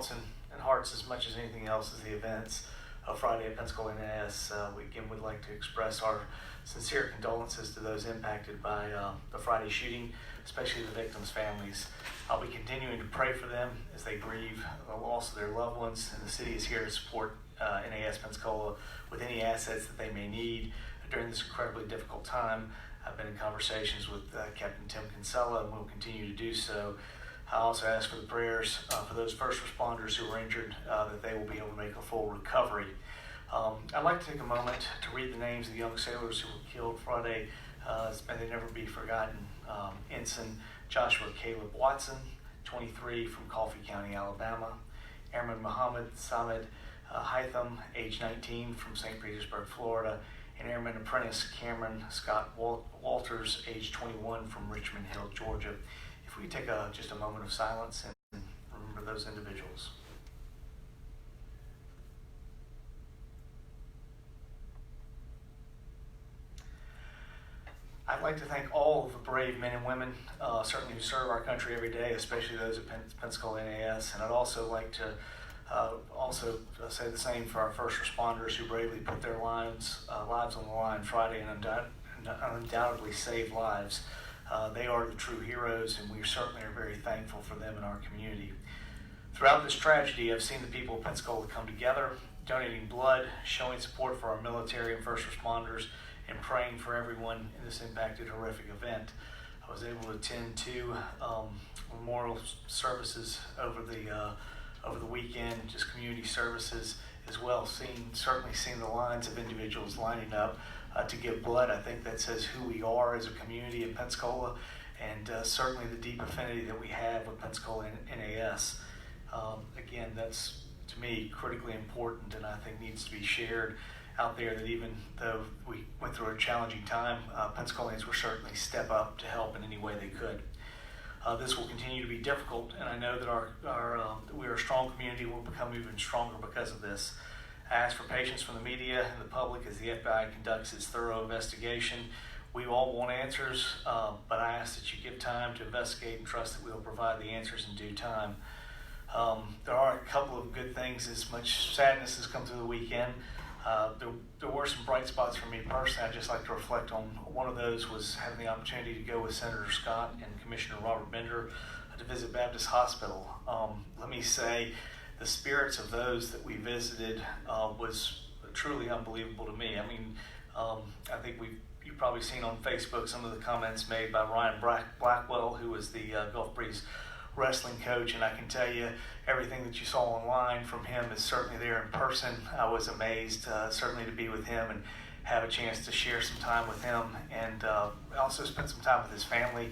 thoughts and hearts as much as anything else is the events of Friday at Pensacola NAS. We again would like to express our sincere condolences to those impacted by the Friday shooting, especially the victims' families. I'll be continuing to pray for them as they grieve the loss of their loved ones, and the city is here to support NAS Pensacola with any assets that they may need during this incredibly difficult time. I've been in conversations with Captain Tim Kinsella, and will continue to do so. I also ask for the prayers for those first responders who were injured, that they will be able to make a full recovery. I'd like to take a moment to read the names of the young sailors who were killed Friday. May they never be forgotten. Ensign Joshua Caleb Watson, 23, from Coffee County, Alabama. Airman Muhammad Samed Hytham, age 19, from St. Petersburg, Florida. And Airman Apprentice Cameron Scott Walters, age 21, from Richmond Hill, Georgia. If we take just a moment of silence and remember those individuals. I'd like to thank all of the brave men and women, certainly who serve our country every day, especially those at Pensacola NAS. And I'd also like to say the same for our first responders who bravely put their lives on the line Friday and undoubtedly saved lives. They are the true heroes, and we certainly are very thankful for them in our community. Throughout this tragedy, I've seen the people of Pensacola come together, donating blood, showing support for our military and first responders, and praying for everyone in this impacted horrific event. I was able to attend two memorial services over the weekend, just community services as well. Certainly seeing the lines of individuals lining up to give blood. I think that says who we are as a community in Pensacola, and certainly the deep affinity that we have with Pensacola NAS. Again, that's, to me, critically important, and I think needs to be shared out there, that even though we went through a challenging time, Pensacolians will certainly step up to help in any way they could. This will continue to be difficult, and I know that we are a strong community. We'll become even stronger because of this. I ask for patience from the media and the public as the FBI conducts its thorough investigation. We all want answers, but I ask that you give time to investigate and trust that we will provide the answers in due time. There are a couple of good things. As much sadness has come through the weekend, there were some bright spots for me personally. I'd just like to reflect on one of those. Was having the opportunity to go with Senator Scott and Commissioner Robert Bender to visit Baptist Hospital. Let me say, the spirits of those that we visited was truly unbelievable to me. I mean, I think you've probably seen on Facebook some of the comments made by Ryan Blackwell, who was the Gulf Breeze wrestling coach, and I can tell you everything that you saw online from him is certainly there in person. I was amazed certainly to be with him and have a chance to share some time with him, and also spent some time with his family.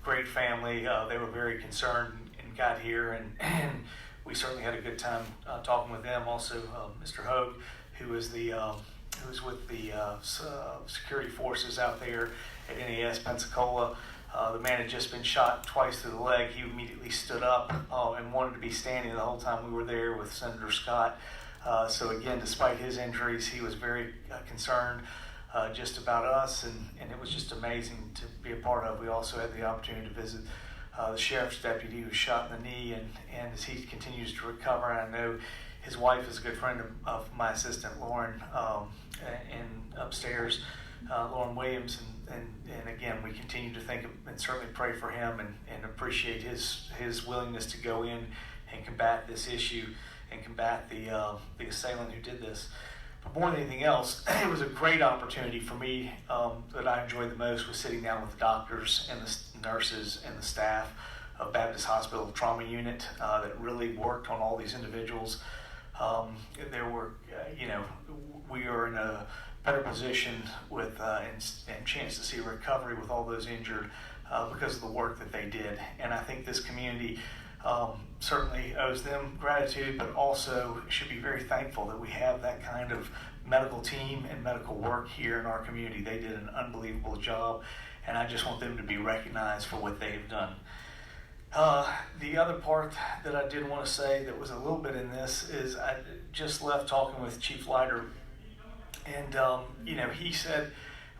Great family. They were very concerned and got here, and we certainly had a good time talking with them. Also, Mr. Hogue, who was with the security forces out there at NAS Pensacola. The man had just been shot twice through the leg. He immediately stood up and wanted to be standing the whole time we were there with Senator Scott. So again, despite his injuries, he was very concerned just about us, and it was just amazing to be a part of. We also had the opportunity to visit the sheriff's deputy who was shot in the knee, and as he continues to recover, and I know his wife is a good friend of my assistant, Lauren, and upstairs, Lauren Williams, and again, we continue to think and certainly pray for him and appreciate his willingness to go in and combat this issue and combat the assailant who did this. But more than anything else, it was a great opportunity for me that I enjoyed the most, was sitting down with the doctors and the nurses and the staff of Baptist Hospital Trauma Unit that really worked on all these individuals. There were, we are in a better position with and chance to see recovery with all those injured because of the work that they did. And I think this community certainly owes them gratitude, but also should be very thankful that we have that kind of medical team and medical work here in our community. They did an unbelievable job, and I just want them to be recognized for what they've done. The other part that I did want to say that was a little bit in this is I just left talking with Chief Leiter, and he said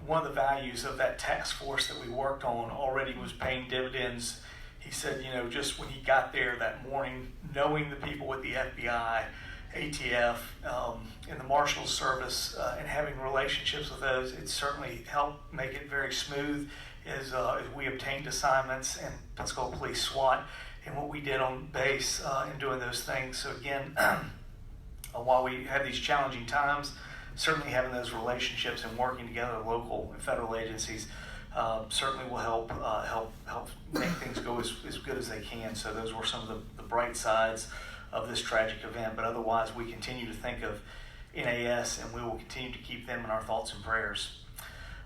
one of the values of that task force that we worked on already was paying dividends. he said, just when he got there that morning, knowing the people with the FBI, ATF, and the Marshals Service, and having relationships with those, it certainly helped make it very smooth as we obtained assignments and Pensacola Police SWAT and what we did on base in doing those things. So again, while we have these challenging times, certainly having those relationships and working together with local and federal agencies certainly will help make things go as good as they can. So those were some of the bright sides of this tragic event. But otherwise, we continue to think of NAS, and we will continue to keep them in our thoughts and prayers.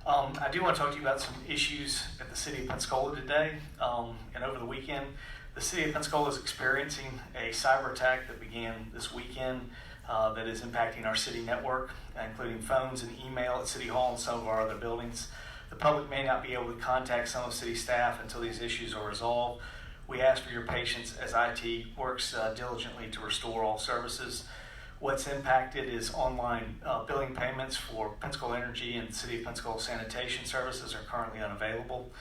I do want to talk to you about some issues at the City of Pensacola today. And over the weekend, the City of Pensacola is experiencing a cyber attack that began this weekend that is impacting our city network, including phones and email at City Hall and some of our other buildings. The public may not be able to contact some of city staff until these issues are resolved. We ask for your patience as IT works diligently to restore all services. What's impacted is online billing payments for Pensacola Energy and City of Pensacola sanitation services are currently unavailable.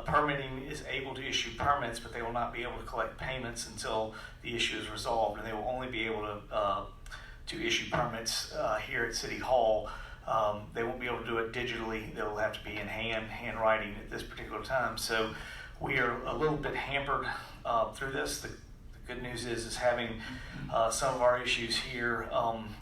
Permitting is able to issue permits, but they will not be able to collect payments until the issue is resolved, and they will only be able to issue permits here at City Hall. They won't be able to do it digitally. They'll have to be in handwriting at this particular time. So we are a little bit hampered through this. The good news is having some of our issues here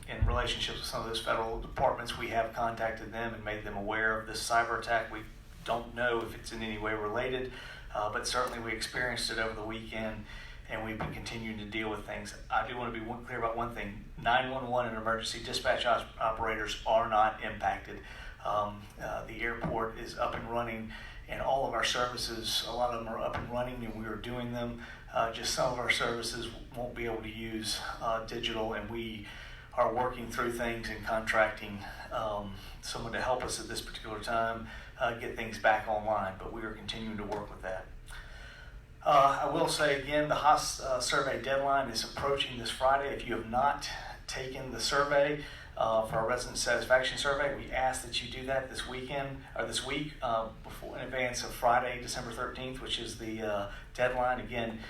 in relationships with some of those federal departments. We have contacted them and made them aware of this cyber attack. We don't know if it's in any way related, but certainly we experienced it over the weekend, and we've been continuing to deal with things. I do want to be clear about one thing. 911 and emergency dispatch operators are not impacted. The airport is up and running, and all of our services, a lot of them are up and running, and we are doing them. Just some of our services won't be able to use digital, and we are working through things and contracting someone to help us at this particular time get things back online, but we are continuing to work with that. I will say again, the HOS survey deadline is approaching this Friday. If you have not taken the survey for our resident satisfaction survey, we ask that you do that this week before in advance of Friday, December 13th, which is the deadline. Again,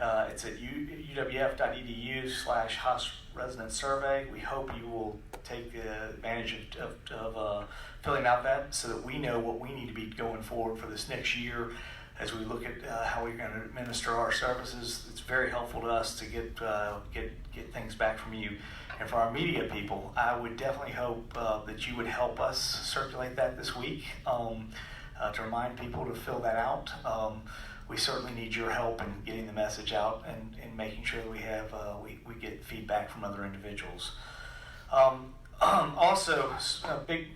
it's at uwf.edu/HOS resident survey. We hope you will take advantage of filling out that so that we know what we need to be going forward for this next year as we look at how we're going to administer our services. It's very helpful to us to get things back from you. And for our media people, I would definitely hope that you would help us circulate that this week to remind people to fill that out. We certainly need your help in getting the message out and making sure that we have we get feedback from other individuals. Also, big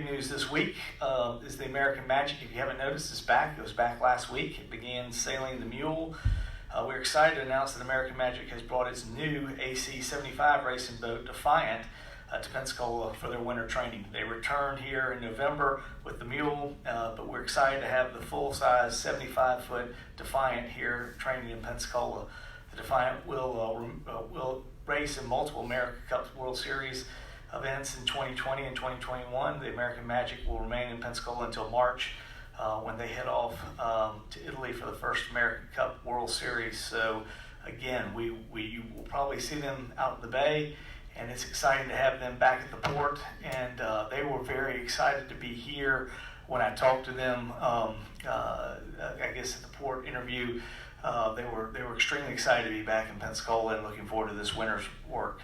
news this week is the American Magic. If you haven't noticed, it's back. It was back last week. It began sailing the Mule. We're excited to announce that American Magic has brought its new AC-75 racing boat, Defiant, to Pensacola for their winter training. They returned here in November with the Mule, but we're excited to have the full-size 75-foot Defiant here training in Pensacola. The Defiant will race in multiple America Cup World Series events in 2020 and 2021. The American Magic will remain in Pensacola until March when they head off to Italy for the first American Cup World Series. So again, we will probably see them out in the bay, and it's exciting to have them back at the port. And they were very excited to be here. When I talked to them, I guess at the port interview, they were extremely excited to be back in Pensacola and looking forward to this winter's work.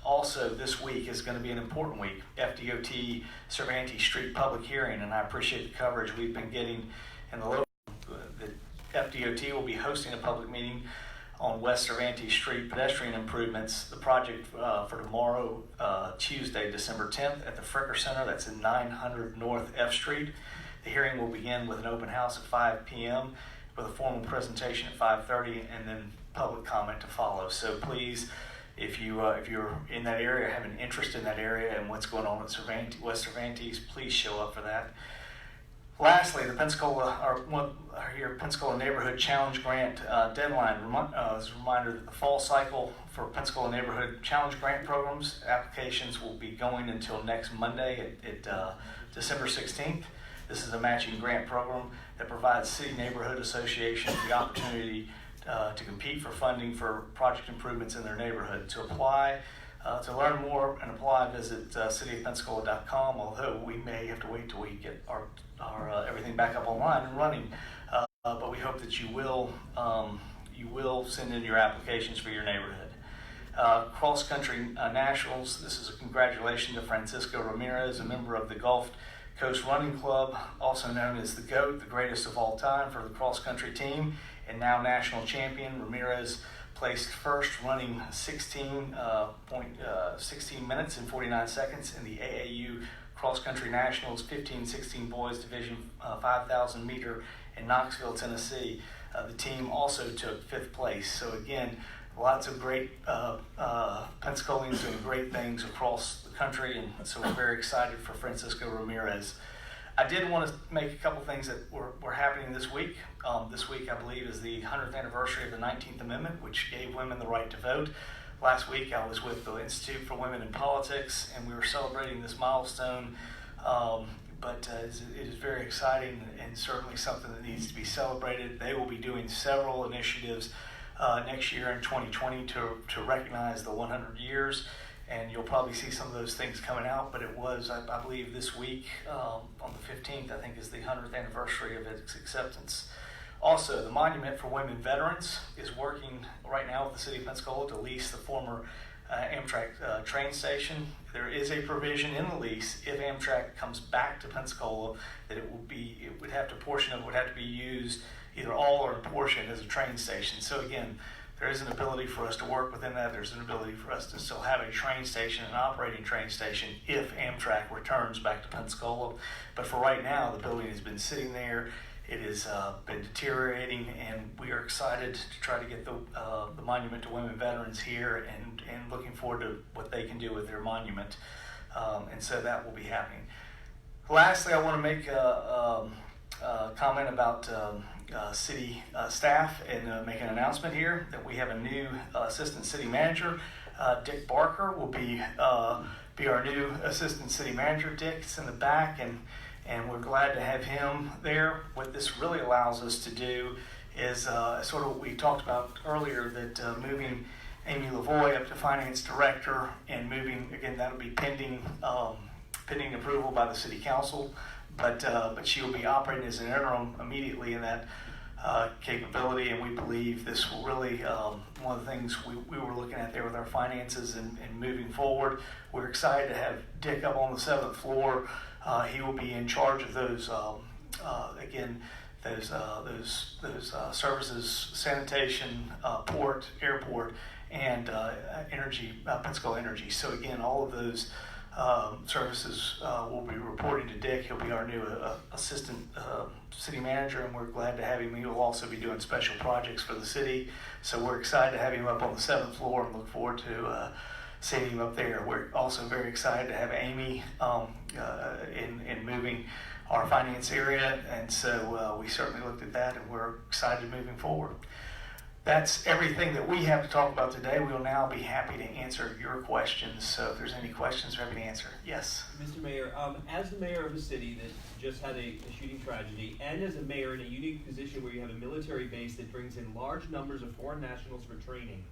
Also, this week is going to be an important week. FDOT Cervantes Street public hearing, and I appreciate the coverage we've been getting in the local. The FDOT will be hosting a public meeting on West Cervantes Street pedestrian improvements. The project for tomorrow, Tuesday, December 10th, at the Fricker Center. That's in 900 North F Street. The hearing will begin with an open house at 5 p.m. with a formal presentation at 5:30, and then public comment to follow. So please, if you're in that area, have an interest in that area and what's going on at West Cervantes, please show up for that. Lastly, the Pensacola Neighborhood Challenge Grant deadline is a reminder that the fall cycle for Pensacola Neighborhood Challenge Grant programs applications will be going until next Monday at December 16th. This is a matching grant program that provides city neighborhood associations the opportunity to compete for funding for project improvements in their neighborhood. To apply, to learn more and apply, visit cityofpensacola.com, although we may have to wait till we get our everything back up online and running. But we hope that you will send in your applications for your neighborhood. Cross Country Nationals, this is a congratulations to Francisco Ramirez, a member of the Gulf Coast Running Club, also known as the GOAT, the greatest of all time for the cross country team, and now national champion. Ramirez placed first, running 16 minutes and 49 seconds in the AAU Cross Country Nationals 15-16 Boys Division 5,000 meter in Knoxville, Tennessee. The team also took 5th place. So again, lots of great Pensacolians doing great things across the country, and so we're very excited for Francisco Ramirez. I did want to make a couple things that were happening this week. This week, I believe, is the 100th anniversary of the 19th Amendment, which gave women the right to vote. Last week, I was with the Institute for Women in Politics, and we were celebrating this milestone. But it is very exciting and certainly something that needs to be celebrated. They will be doing several initiatives next year in 2020 to recognize the 100 years. And you'll probably see some of those things coming out, but it was, I believe, this week on the 15th, I think, is the 100th anniversary of its acceptance. Also, the Monument for Women Veterans is working right now with the City of Pensacola to lease the former Amtrak train station. There is a provision in the lease, if Amtrak comes back to Pensacola, that portion of it would have to be used, either all or a portion, as a train station. So again, there is an ability for us to work within that. There's an ability for us to still have a train station, an operating train station, if Amtrak returns back to Pensacola. But for right now, the building has been sitting there. It has been deteriorating, and we are excited to try to get the Monument to Women Veterans here, and looking forward to what they can do with their monument. And so that will be happening. Lastly, I want to make a comment about city staff and make an announcement here that we have a new assistant city manager. Dick Barker will be our new assistant city manager. Dick's in the back, and we're glad to have him there. What this really allows us to do is sort of what we talked about earlier, that moving Amy Lavoie up to finance director, and moving, again, that'll be pending approval by the city council. But she will be operating as an interim immediately in that capability, and we believe this will really, one of the things we were looking at there with our finances and moving forward. We're excited to have Dick up on the 7th floor. He will be in charge of those, those services, sanitation, port, airport, and energy, Pensacola Energy. So again, all of those services will be reporting to Dick. He'll be our new assistant city manager, and we're glad to have him. He will also be doing special projects for the city. So we're excited to have him up on the 7th floor and look forward to seeing him up there. We're also very excited to have Amy in moving our finance area, and so we certainly looked at that, and we're excited moving forward. That's everything that we have to talk about today. We will now be happy to answer your questions. So if there's any questions, we're happy to answer. Yes? Mr. Mayor, as the mayor of a city that just had a shooting tragedy, and as a mayor in a unique position where you have a military base that brings in large numbers of foreign nationals for training,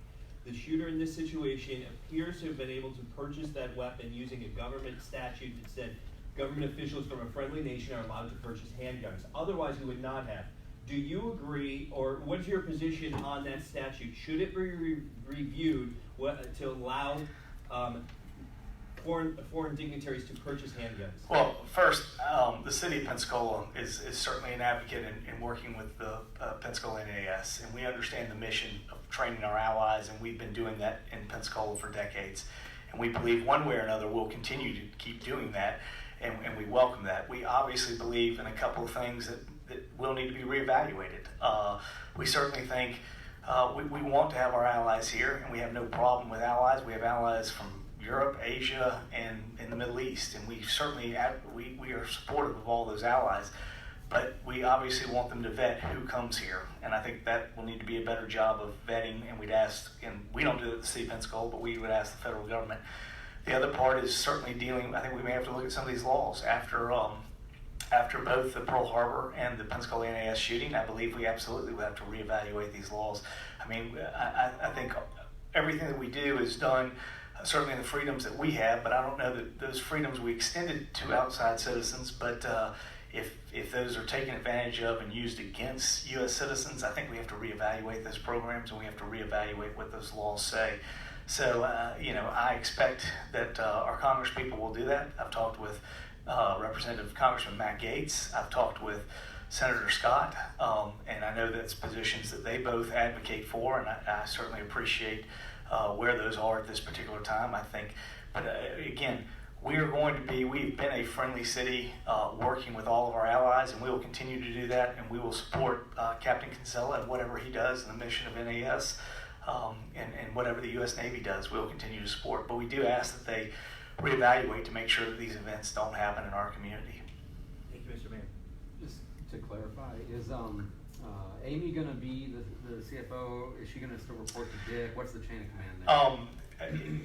the shooter in this situation appears to have been able to purchase that weapon using a government statute that said government officials from a friendly nation are allowed to purchase handguns. Otherwise, he would not have. Do you agree, or what's your position on that statute? Should it be reviewed to allow foreign dignitaries to purchase handguns? Well, first, the city of Pensacola is certainly an advocate in working with the Pensacola NAS, and we understand the mission of training our allies, and we've been doing that in Pensacola for decades. And we believe one way or another we'll continue to keep doing that, and we welcome that. We obviously believe in a couple of things that will need to be reevaluated. We certainly think we want to have our allies here, and we have no problem with allies. We have allies from Europe, Asia, and in the Middle East, and we certainly we are supportive of all those allies. But we obviously want them to vet who comes here, and I think that will need to be a better job of vetting. And we'd ask, and we don't do it at the City of Pensacola, but we would ask the federal government. The other part is certainly dealing. I think we may have to look at some of these laws after after both the Pearl Harbor and the Pensacola NAS shooting, I believe we absolutely will have to reevaluate these laws. I mean, I think everything that we do is done, certainly the freedoms that we have, but I don't know that those freedoms we extended to outside citizens, but if those are taken advantage of and used against U.S. citizens, I think we have to reevaluate those programs and we have to reevaluate what those laws say. So, I expect that our Congress people will do that. I've talked with Representative Congressman Matt Gaetz. I've talked with Senator Scott, and I know that's positions that they both advocate for, and I certainly appreciate where those are at this particular time, I think. But again, we've been a friendly city working with all of our allies, and we will continue to do that, and we will support Captain Kinsella and whatever he does in the mission of NAS, and whatever the U.S. Navy does, we'll continue to support. But we do ask that they reevaluate to make sure that these events don't happen in our community. Thank you, Mr. Mayor. Just to clarify, is Amy going to be the CFO? Is she going to still report to Dick? What's the chain of command there?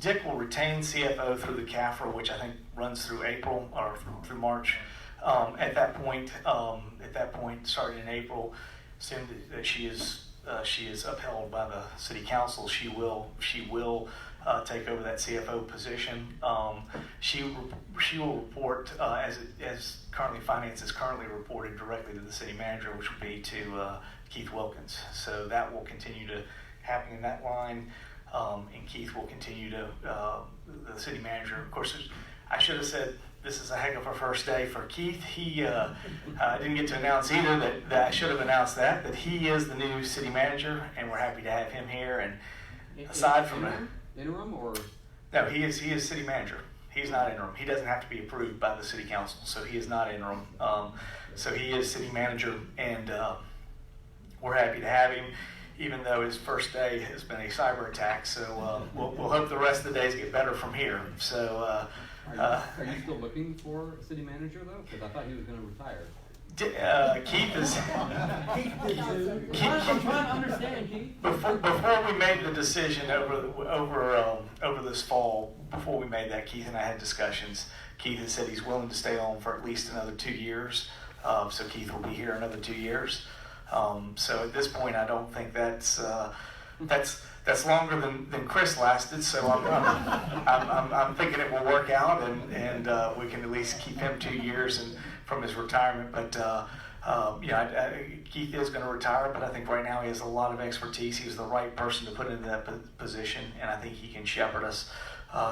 Dick will retain CFO through the CAFRA, which I think runs through April or through March. At that point, starting in April, assume that she is upheld by the city council. She will take over that CFO position. She will report as currently finance is currently reported directly to the city manager, which will be to Keith Wilkins. So that will continue to happen in that line. And Keith will continue to, the city manager. Of course, I should have said this is a heck of a first day for Keith. He didn't get to announce either that I should have announced that he is the new city manager, and we're happy to have him here. And aside from interim or no, he is city manager. He's not interim. He doesn't have to be approved by the city council, so he is not interim. So he is city manager, and we're happy to have him, even though his first day has been a cyber attack. So we'll hope the rest of the days get better from here. So are you still looking for a city manager though? Because I thought he was going to retire. Keith is. I'm trying to understand, Keith. Before we made the decision over this fall, before we made that, Keith and I had discussions. Keith has said he's willing to stay on for at least another 2 years. So Keith will be here another 2 years. So at this point, I don't think that's longer than Chris lasted. So I'm thinking it will work out, and we can at least keep him 2 years from his retirement. But Keith is going to retire, but I think right now he has a lot of expertise. He's the right person to put into that position, and I think he can shepherd us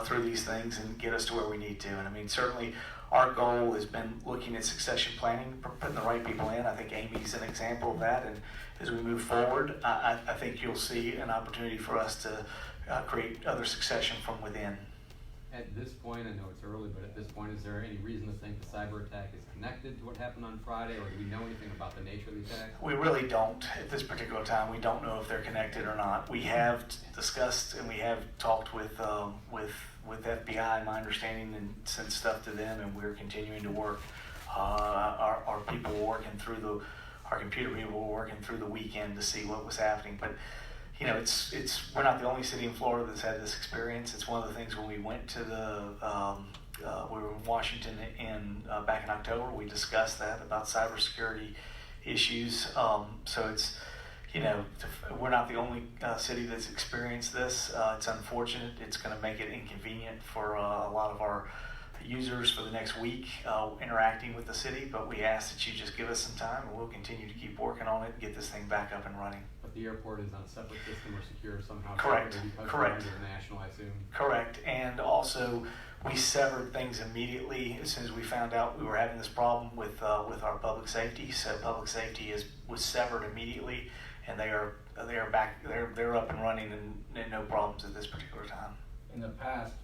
through these things and get us to where we need to. And I mean, certainly our goal has been looking at succession planning, putting the right people in. I think Amy's an example of that. And as we move forward, I think you'll see an opportunity for us to create other succession from within. At this point, I know it's early, but at this point, is there any reason to think the cyber attack is connected to what happened on Friday, or do we know anything about the nature of the attack? We really don't at this particular time. We don't know if they're connected or not. We have discussed and we have talked with FBI, my understanding, and sent stuff to them, and we're continuing to work. Our people were working through our computer people were working through the weekend to see what was happening. But we're not the only city in Florida that's had this experience. It's one of the things when we went to we were in Washington back in October. We discussed that about cybersecurity issues. So it's, we're not the only city that's experienced this. It's unfortunate. It's going to make it inconvenient for a lot of our users for the next week interacting with the city, but we ask that you just give us some time, and we'll continue to keep working on it and get this thing back up and running. But the airport is on a separate system or secure somehow? Correct. Correct. International, I assume. Correct. And also, we severed things immediately as soon as we found out we were having this problem with our public safety. So public safety was severed immediately, and they are back. They're up and running, and no problems at this particular time. In the past,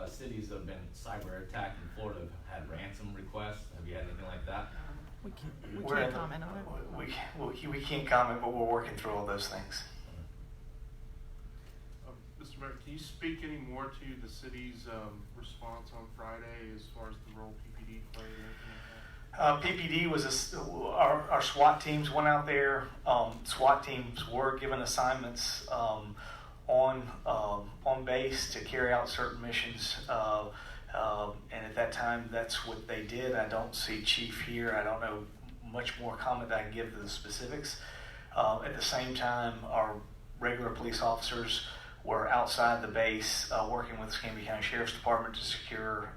cities that have been cyber attacked in Florida have had ransom requests. Have you had anything like that? We can't comment on it. We can't comment, but we're working through all those things. Mr. Mayor, can you speak any more to the city's response on Friday as far as the role PPD played or anything like that? PPD was our SWAT teams went out there. SWAT teams were given assignments on base to carry out certain missions. And at that time, that's what they did. I don't see Chief here. I don't know much more comment that I can give to the specifics. At the same time, our regular police officers were outside the base working with the Escambia County Sheriff's Department to secure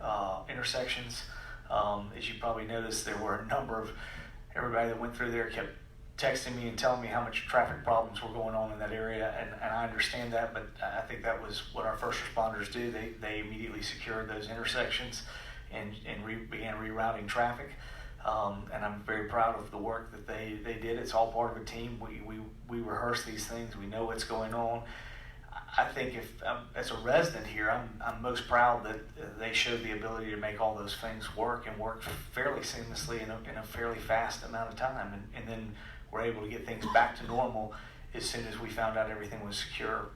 intersections. As you probably noticed, there were a number of, everybody that went through there kept texting me and telling me how much traffic problems were going on in that area, and I understand that, but I think that was what our first responders do. They immediately secured those intersections and began rerouting traffic. And I'm very proud of the work that they did. It's all part of a team. We rehearse these things. We know what's going on. I think if as a resident here, I'm most proud that they showed the ability to make all those things work and work fairly seamlessly in a fairly fast amount of time, and then we're able to get things back to normal as soon as we found out everything was secure.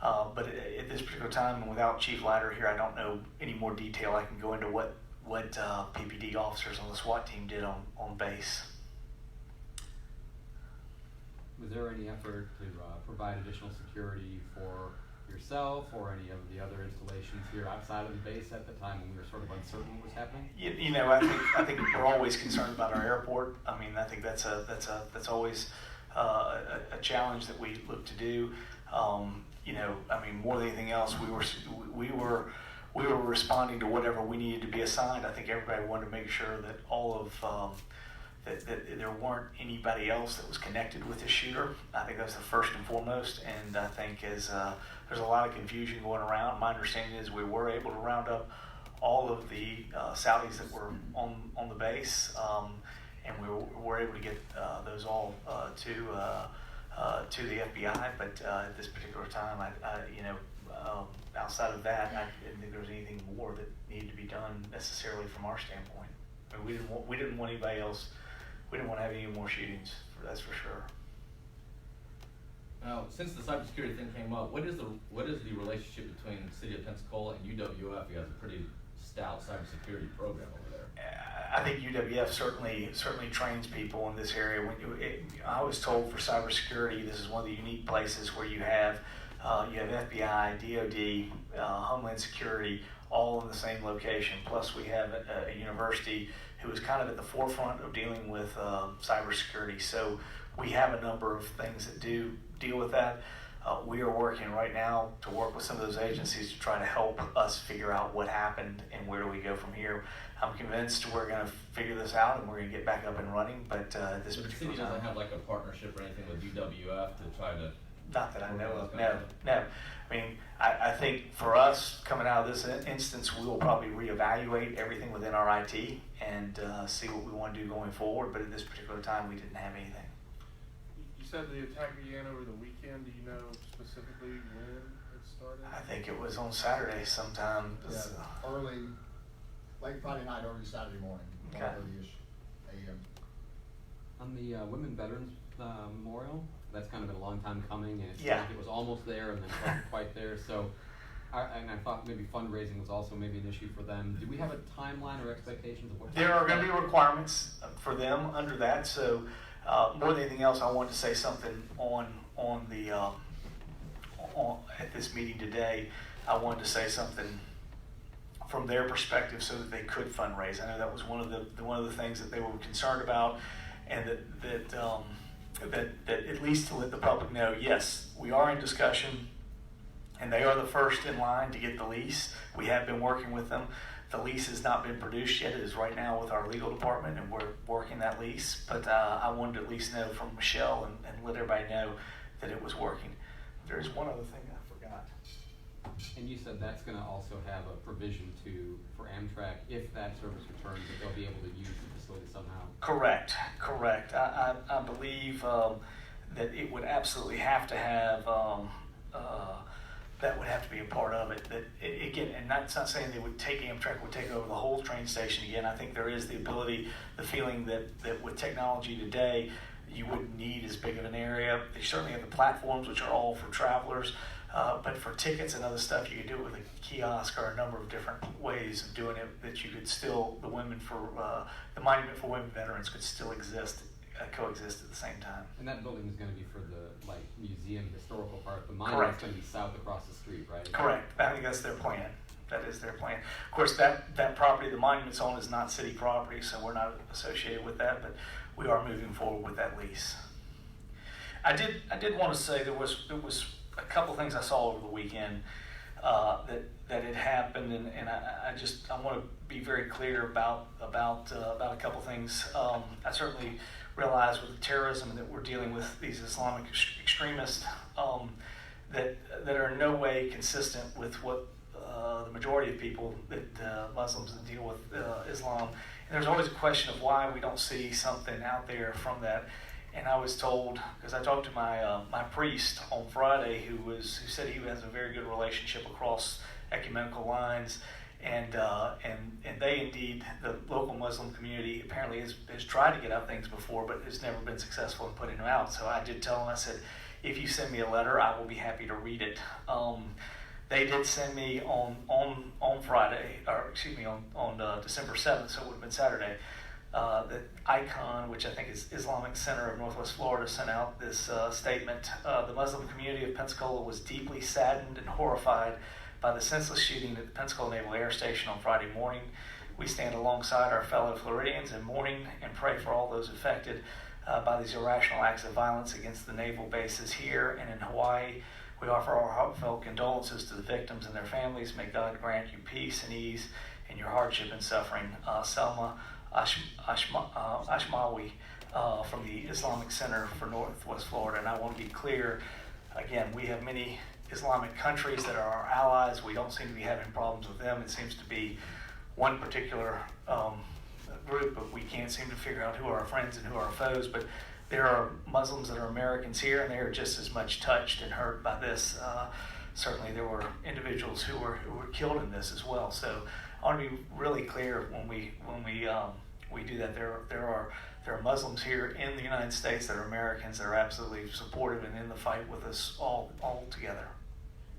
But at this particular time, and without Chief Leiter here, I don't know any more detail. I can go into what PPD officers on the SWAT team did on base. Was there any effort to provide additional security for yourself or any of the other installations here outside of the base at the time when we were sort of uncertain what was happening? You know, I think we're always concerned about our airport. I mean, I think that's always a challenge that we look to do. You know, I mean, more than anything else, we were responding to whatever we needed to be assigned. I think everybody wanted to make sure that all of that there weren't anybody else that was connected with the shooter. I think that's the first and foremost. And I think as there's a lot of confusion going around, my understanding is we were able to round up all of the Saudis that were on the base, and we were able to get those all to the FBI. But at this particular time, outside of that, I didn't think there was anything more that needed to be done necessarily from our standpoint. I mean, we didn't want anybody else. We didn't want to have any more shootings. That's for sure. Now, since the cybersecurity thing came up, what is the relationship between the City of Pensacola and UWF? You have a pretty stout cybersecurity program over there. I think UWF certainly trains people in this area. I was told for cybersecurity, this is one of the unique places where you have FBI, DOD, Homeland Security, all in the same location. Plus, we have a university who is kind of at the forefront of dealing with cybersecurity. So we have a number of things that do deal with that. We are working right now to work with some of those agencies to try to help us figure out what happened and where do we go from here. I'm convinced we're going to figure this out and we're going to get back up and running. But this the particular city doesn't have like a partnership or anything with UWF to try to. Not that I know of. No. I mean, I think for us coming out of this instance, we will probably reevaluate everything within our IT and see what we want to do going forward. But at this particular time, we didn't have anything. You said the attack began over the weekend. Do you know specifically when it started? I think it was on Saturday sometime. Yeah, late Friday night, early Saturday morning, Okay. 1:30ish a.m. On the Women Veterans Memorial, that's kind of been a long time coming, and it seemed Yeah. like it was almost there and then wasn't quite there. So, I thought maybe fundraising was also maybe an issue for them. Do we have a timeline or expectations of what? There are going to be requirements for them under that. So more than anything else, I wanted to say something on at this meeting today. I wanted to say something from their perspective so that they could fundraise. I know that was one of the things that they were concerned about, and that at least to let the public know, yes, we are in discussion, and they are the first in line to get the lease. We have been working with them. The lease has not been produced yet. It is right now with our legal department, and we're working that lease. But I wanted to at least know from Michelle and let everybody know that it was working. There's one other thing I forgot. And you said that's going to also have a provision for Amtrak, if that service returns, that they'll be able to use the facility somehow. Correct. I believe that it would absolutely have to have, that would have to be a part of it. Again, and that's not saying Amtrak would take over the whole train station again. I think there is the ability, the feeling that with technology today, you wouldn't need as big of an area. They certainly have the platforms, which are all for travelers. But for tickets and other stuff, you could do it with a kiosk or a number of different ways of doing it. That you could still, the Monument for Women Veterans could still coexist at the same time. And that building is going to be for the museum historical part. The monument's going to be south across the street, right? Correct. I think that's their plan. their plan. Of course, that property the monument's on is not city property, so we're not associated with that, but we are moving forward with that lease. I did want to say there was a couple things I saw over the weekend that had happened, and I want to be very clear about a couple things. I certainly realize with the terrorism that we're dealing with these Islamic extremists that are in no way consistent with what the majority of people that Muslims that deal with Islam. And there's always a question of why we don't see something out there from that. And I was told, because I talked to my priest on Friday, who said he has a very good relationship across ecumenical lines, and they indeed, the local Muslim community apparently has tried to get out things before, but has never been successful in putting them out. So I did tell him, I said, if you send me a letter, I will be happy to read it. They did send me on Friday, or excuse me, on December 7th, so it would have been Saturday. The ICON, which I think is Islamic Center of Northwest Florida, sent out this statement. The Muslim community of Pensacola was deeply saddened and horrified by the senseless shooting at the Pensacola Naval Air Station on Friday morning. We stand alongside our fellow Floridians in mourning and pray for all those affected by these irrational acts of violence against the naval bases here and in Hawaii. We offer our heartfelt condolences to the victims and their families. May God grant you peace and ease in your hardship and suffering. Selma Ashmawi from the Islamic Center for Northwest Florida. And I want to be clear, again, we have many Islamic countries that are our allies. We don't seem to be having problems with them. It seems to be one particular group, but we can't seem to figure out who are our friends and who are our foes. But there are Muslims that are Americans here, and they are just as much touched and hurt by this. Certainly there were individuals who were killed in this as well. So I want to be really clear when we do that. There are Muslims here in the United States that are Americans that are absolutely supportive and in the fight with us all together.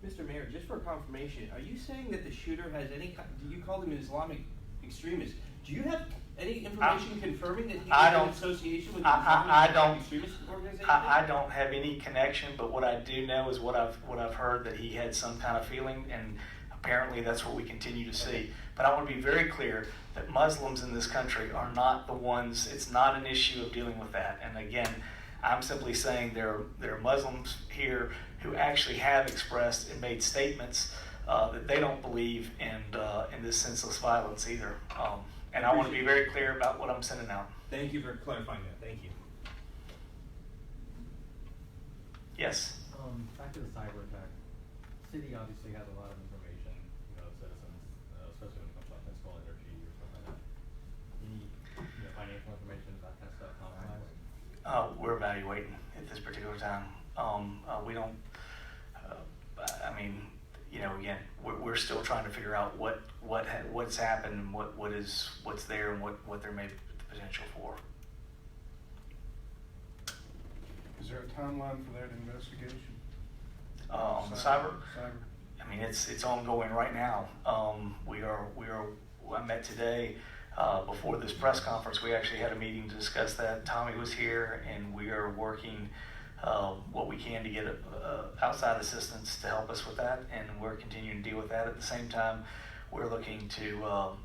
Mr. Mayor, just for confirmation, are you saying that the shooter has any, do you call him an Islamic extremist? Do you have any information confirming that he has an association with the Islamic extremist organization? I don't have any connection, but what I do know is what I've heard, that he had some kind of feeling, and apparently that's what we continue to see. But I want to be very clear that Muslims in this country are not the ones, it's not an issue of dealing with that. And again, I'm simply saying there are Muslims here who actually have expressed and made statements that they don't believe in this senseless violence either. And I want to be very clear about what I'm sending out. Thank you for clarifying that. Thank you. Yes. Back to the cyber attack. City obviously has a lot of information, citizens, especially when it comes to Pensacola energy or stuff like that. Any financial information, that kind of stuff compromised? We're evaluating at this particular time. We don't. Again, we're still trying to figure out what's happened, and what's there, and what there may be the potential for. Is there a timeline for that investigation? On the cyber? I mean, it's ongoing right now. I met today before this press conference. We actually had a meeting to discuss that. Tommy was here, and we are working what we can to get outside assistance to help us with that, and we're continuing to deal with that. At the same time, we're looking to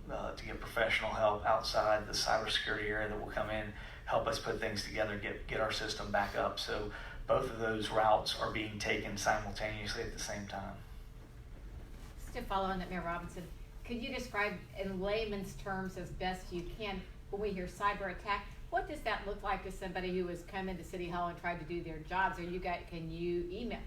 get professional help outside the cybersecurity area that will come in, help us put things together, get our system back up. So both of those routes are being taken simultaneously at the same time. Just to follow on that, Mayor Robinson, could you describe in layman's terms as best you can, when we hear cyber attack, what does that look like to somebody who has come into City Hall and tried to do their jobs? Or can you email?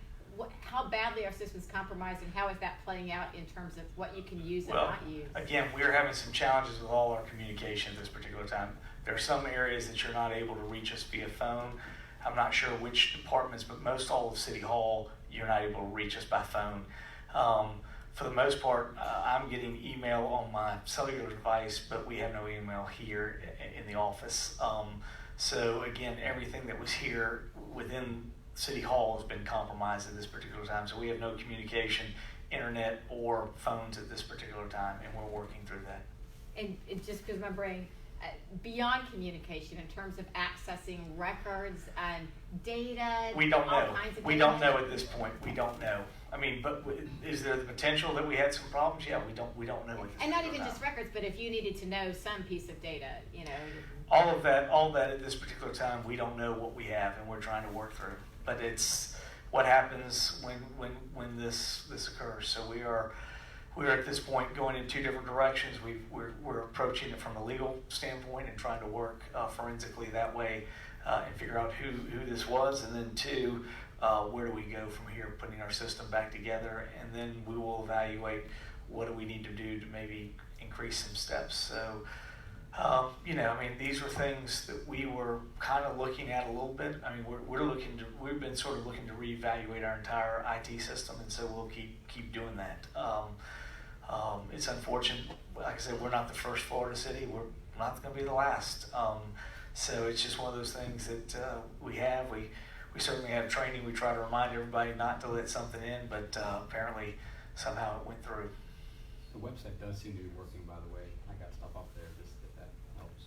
How badly are systems compromised, and how is that playing out in terms of what you can use and not use? Again, we're having some challenges with all our communication at this particular time. There are some areas that you're not able to reach us via phone. I'm not sure which departments, but most all of City Hall, you're not able to reach us by phone. For the most part, I'm getting email on my cellular device, but we have no email here in the office. So again, everything that was here within City Hall has been compromised at this particular time. So we have no communication, internet, or phones at this particular time, and we're working through that. And just because my brain, beyond communication, in terms of accessing records and data, we don't know. all kinds of We data. don't know at this point. We don't know. I mean, but is there the potential that we had some problems? Yeah, we don't know. At this And not particular even just time. records, but if you needed to know some piece of data, you know. All of that at this particular time, we don't know what we have, and we're trying to work through. But it's what happens when this occurs. So we are at this point going in two different directions. We're approaching it from a legal standpoint and trying to work forensically that way and figure out who this was, and then two, where do we go from here, putting our system back together, and then we will evaluate what do we need to do to maybe increase some steps. So. I mean, these were things that we were kind of looking at a little bit. I mean, we've been sort of looking to reevaluate our entire IT system, and so we'll keep doing that. It's unfortunate. Like I said, we're not the first Florida city. We're not going to be the last. So it's just one of those things that we have. We certainly have training. We try to remind everybody not to let something in, but apparently somehow it went through. The website does seem to be working, by the way. I got stuff up there, just if that helps.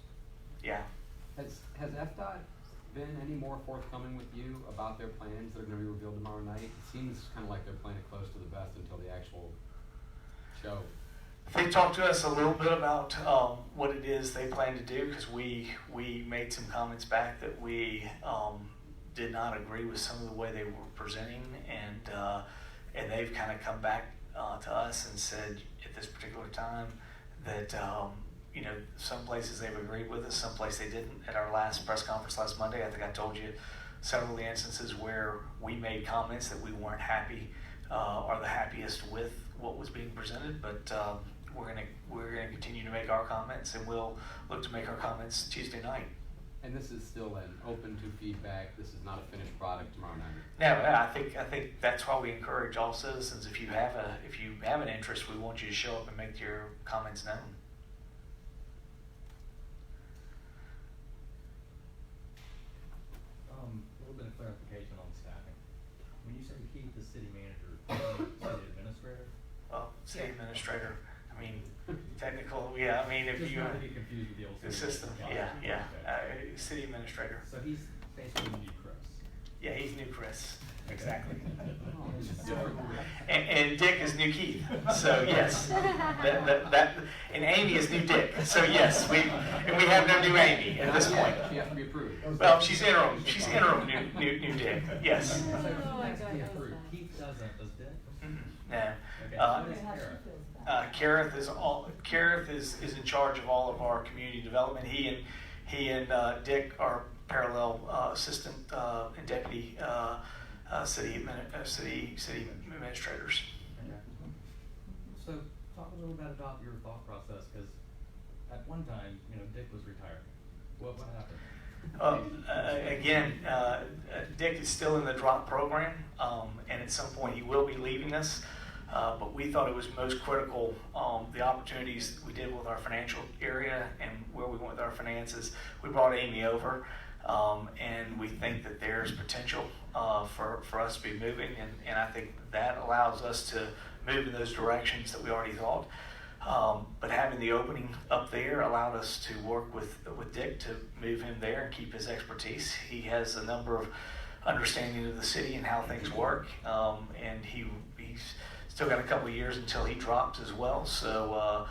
Yeah. Has FDOT been any more forthcoming with you about their plans that are going to be revealed tomorrow night? It seems kind of like they're playing it close to the vest until the actual show. They talked to us a little bit about what it is they plan to do, because we made some comments back that we did not agree with some of the way they were presenting, and they've kind of come back to us and said at this particular time that some places they've agreed with us, some places they didn't. At our last press conference last Monday, I think I told you several of the instances where we made comments that we weren't happy or the happiest with what was being presented, but we're gonna continue to make our comments, and we'll look to make our comments Tuesday night. And this is still an open to feedback. This is not a finished product tomorrow night. No, I think that's why we encourage all citizens. If you have an interest, we want you to show up and make your comments known. A little bit of clarification on staffing. When you say Keith, the city manager, city administrator? Well, city administrator. I mean, technical. Yeah. I mean, if Just you not to be confused with the old the city system. manager. Yeah. Okay. City administrator. So he's basically the new Chris. Yeah, he's new Chris. Exactly. Oh, this is different. And Dick is new Keith. So yes, that and Amy is new Dick. So yes, we have no new Amy at this point. She has to be approved. Well, she's interim. She's interim new Dick. Yes. So he Oh my has to God, be that was approved. bad. Keith doesn't, does Dick? No. Okay, what is Kara? Kareth is in charge of all of our community development. He and Dick are parallel assistant and deputy city administrators. Okay. So talk a little bit about your thought process, because at one time, Dick was retiring. What happened? Again, Dick is still in the drop program, and at some point he will be leaving us. But we thought it was most critical, the opportunities we did with our financial area and where we went with our finances. We brought Amy over, and we think that there's potential for us to be moving, and I think that allows us to move in those directions that we already thought. But having the opening up there allowed us to work with Dick to move him there and keep his expertise. He has a number of understanding of the city and how things work, and he's still got a couple of years until he drops as well. So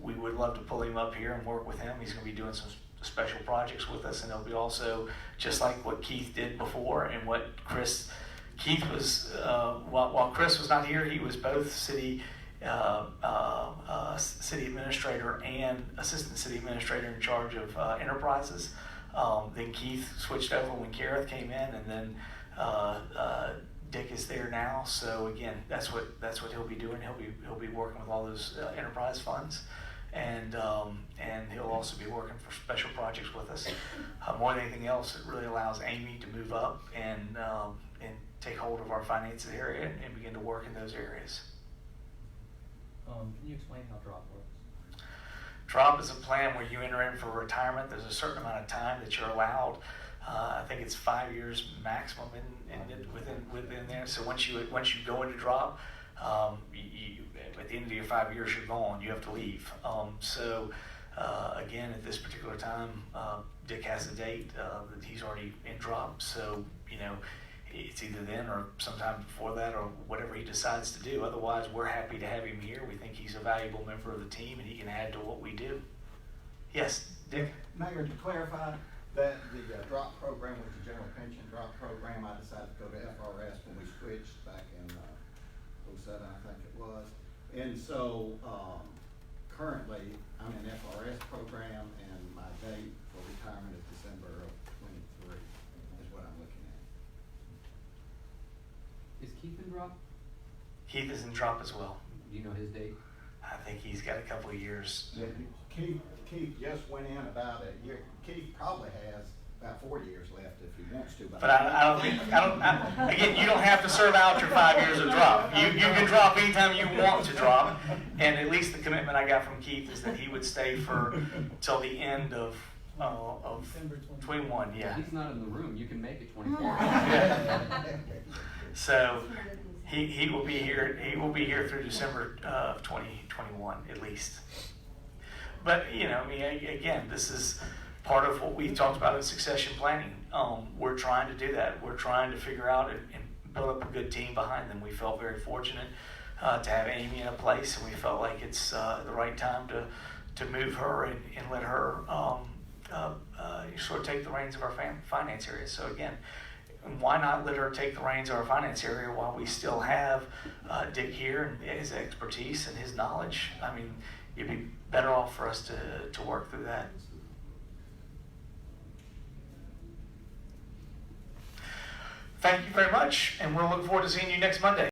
we would love to pull him up here and work with him. He's going to be doing some special projects with us, and it'll be also just like what Keith did before and what Keith was, while Chris was not here, he was both city administrator and assistant city administrator in charge of enterprises. Then Keith switched over when Kareth came in, and then Dick is there now. So again, that's what he'll be doing. He'll be working with all those enterprise funds, and he'll also be working for special projects with us. More than anything else, it really allows Amy to move up and take hold of our finances area and begin to work in those areas. Can you explain how drop works? Drop is a plan where you enter in for retirement. There's a certain amount of time that you're allowed. I think it's 5 years maximum within there. So once you go into drop, you at the end of your 5 years you're gone. You have to leave. Again, at this particular time, Dick has a date that he's already in drop. So it's either then or sometime before that or whatever he decides to do. Otherwise, we're happy to have him here. We think he's a valuable member of the team and he can add to what we do. Yes, Dick? Mayor, to clarify, that the drop program was the general pension drop program. I decided to go to FRS when we switched back in 07, I think it was. And so currently, I'm in FRS program, and my date for retirement is December of 23, is what I'm looking at. Is Keith in drop? Keith is in drop as well. Do you know his date? I think he's got a couple of years. Yeah, Keith just went in about a year. Keith probably has about 4 years left if he wants to. But I don't think, again, you don't have to serve out your 5 years of drop. You can drop anytime you want to drop. And at least the commitment I got from Keith is that he would stay for till the end of 21, yeah. He's not in the room. You can make it 24. So he will be here through December of 2021 at least. But, you know, I mean, again, this is part of what we talked about in succession planning. We're trying to do that. We're trying to figure out and build up a good team behind them. We felt very fortunate to have Amy in a place, and we felt like it's the right time to move her and let her sort of take the reins of our finance area. So again, why not let her take the reins of our finance area while we still have Dick here and his expertise and his knowledge? I mean, it'd be better off for us to work through that. Thank you very much, and we'll look forward to seeing you next Monday.